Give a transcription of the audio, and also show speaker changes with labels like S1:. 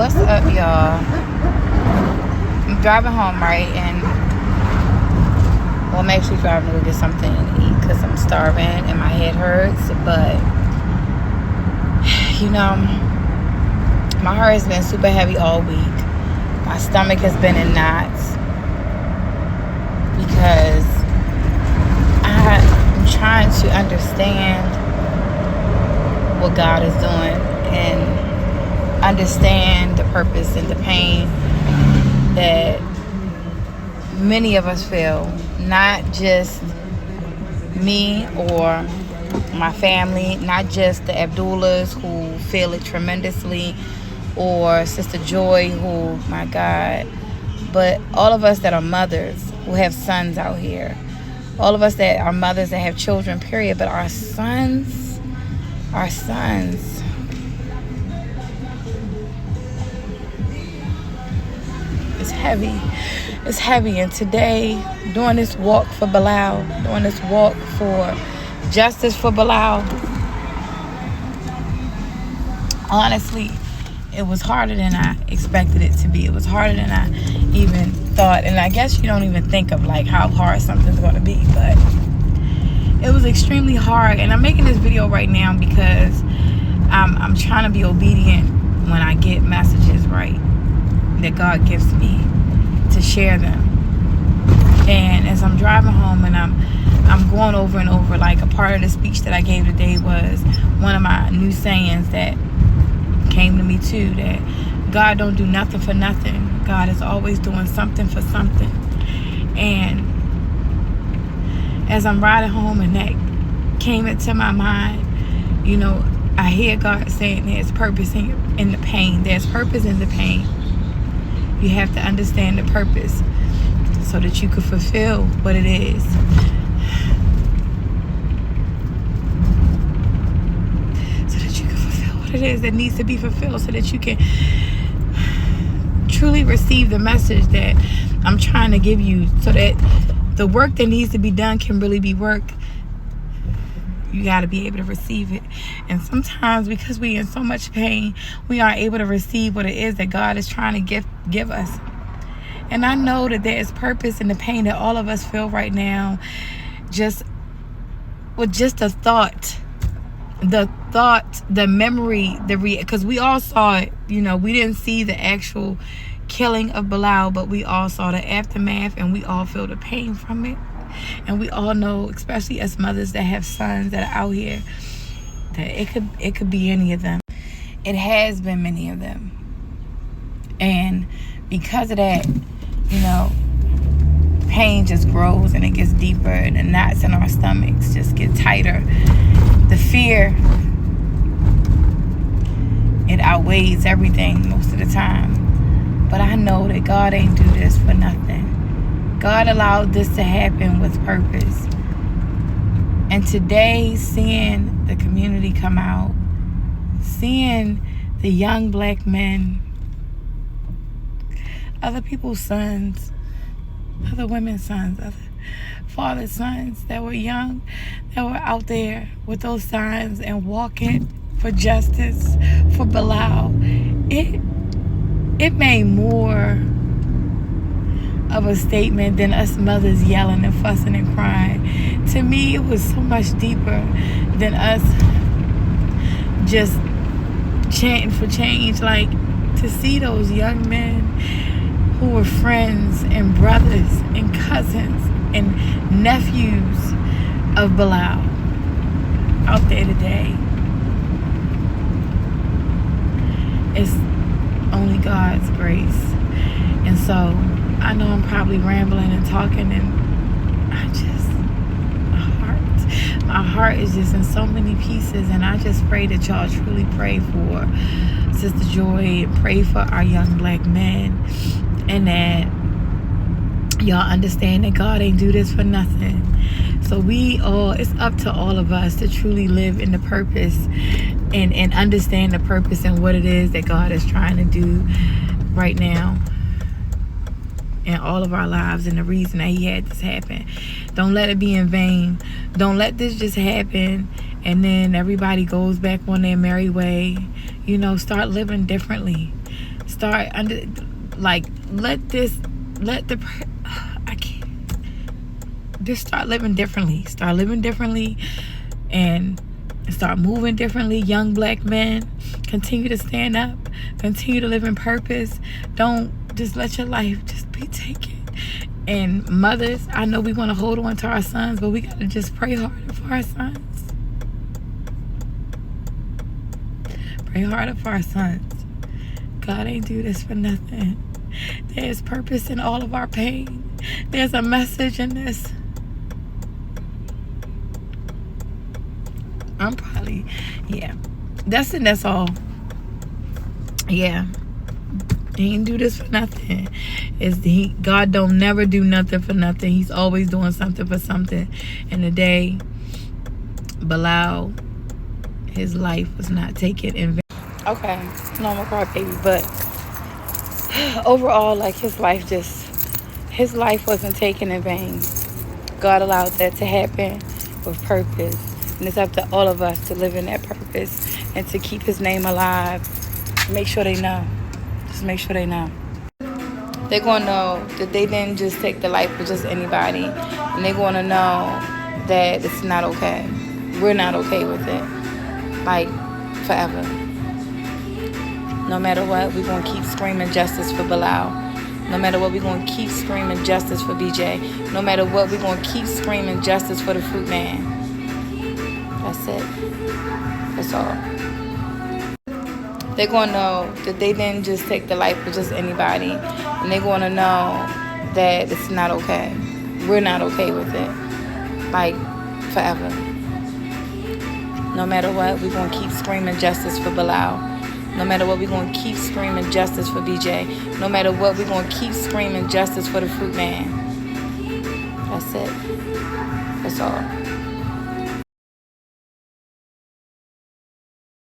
S1: What's up, y'all? I'm driving home, right? And well, I'm actually driving to go get something to eat because I'm starving and my head hurts. But you know, my heart has been super heavy all week. My stomach has been in knots because I'm trying to understand what God is doing and understand the purpose and the pain that many of us feel, not just me or my family, not just the Abdullahs who feel it tremendously, or Sister Joy who, my God, but all of us that are mothers who have sons out here, all of us that are mothers that have children, period, but our sons, it's heavy. And today, doing this walk for Bilal, doing this walk for justice for Bilal, honestly, it was harder than I expected it to be. It was harder than I even thought. And I guess you don't even think of like how hard something's going to be, but it was extremely hard. And I'm making this video right now because I'm trying to be obedient when I get messages, right, that God gives me to share them. And as I'm driving home and I'm going over and over, like a part of the speech that I gave today was one of my new sayings that came to me too, that God don't do nothing for nothing. God is always doing something for something. And as I'm riding home and that came into my mind, you know, I hear God saying there's purpose in the pain. There's purpose in the pain. You have to understand the purpose so that you can fulfill what it is. So that you can fulfill what it is that needs to be fulfilled, so that you can truly receive the message that I'm trying to give you, so that the work that needs to be done can really be work. You got to be able to receive it. And sometimes because we're in so much pain, we aren't able to receive what it is that God is trying to give us. And I know that there is purpose in the pain that all of us feel right now. Just with just the thought, the memory, because we all saw it. You know, we didn't see the actual killing of Bilal, but we all saw the aftermath, and we all feel the pain from it. And we all know, especially as mothers that have sons that are out here, that it could be any of them. It has been many of them. And because of that, you know, pain just grows and it gets deeper, and the knots in our stomachs just get tighter. The fear, it outweighs everything most of the time. But I know that God ain't do this for nothing. God allowed this to happen with purpose. And today, seeing the community come out, seeing the young black men, other people's sons, other women's sons, other fathers' sons that were young, that were out there with those signs and walking for justice for Bilal, it made more of a statement than us mothers yelling and fussing and crying. To me, it was so much deeper than us just chanting for change. Like, to see those young men who were friends and brothers and cousins and nephews of Bilal out there today, it's only God's grace. And so I know I'm probably rambling and talking, and my heart is just in so many pieces. And I just pray that y'all truly pray for Sister Joy and pray for our young black men, and that y'all understand that God ain't do this for nothing. So it's up to all of us to truly live in the purpose and understand the purpose and what it is that God is trying to do right now in all of our lives, and the reason that he had this happen. Don't let it be in vain. Don't let this just happen and then everybody goes back on their merry way. You know, start living differently. start I can't, just start living differently. Start living differently and start moving differently. Young black men, continue to stand up, continue to live in purpose. Don't just let your life just be taken. And mothers, I know we want to hold on to our sons, but we got to just pray harder for our sons. Pray harder for our sons. God ain't do this for nothing. There's purpose in all of our pain. There's a message in this. I'm probably, yeah. That's all. Yeah. He ain't do this for nothing. God don't never do nothing for nothing. He's always doing something for something. And the day Bilal, his life was not taken in vain. Okay, no, I'm a crybaby, but overall, like his life wasn't taken in vain. God allowed that to happen with purpose. And it's up to all of us to live in that purpose and to keep his name alive. Make sure they know. Just make sure they know. They're going to know that they didn't just take the life of just anybody. And they're going to know that it's not okay. We're not okay with it. Like, forever. No matter what, we're going to keep screaming justice for Bilal. No matter what, we're going to keep screaming justice for BJ. No matter what, we're going to keep screaming justice for the Fruit Man. That's it. That's all. They're going to know that they didn't just take the life of just anybody. And they're going to know that it's not okay. We're not okay with it. Like, forever. No matter what, we're going to keep screaming justice for Bilal. No matter what, we're going to keep screaming justice for BJ. No matter what, we're going to keep screaming justice for the Fruit Man. That's it. That's all.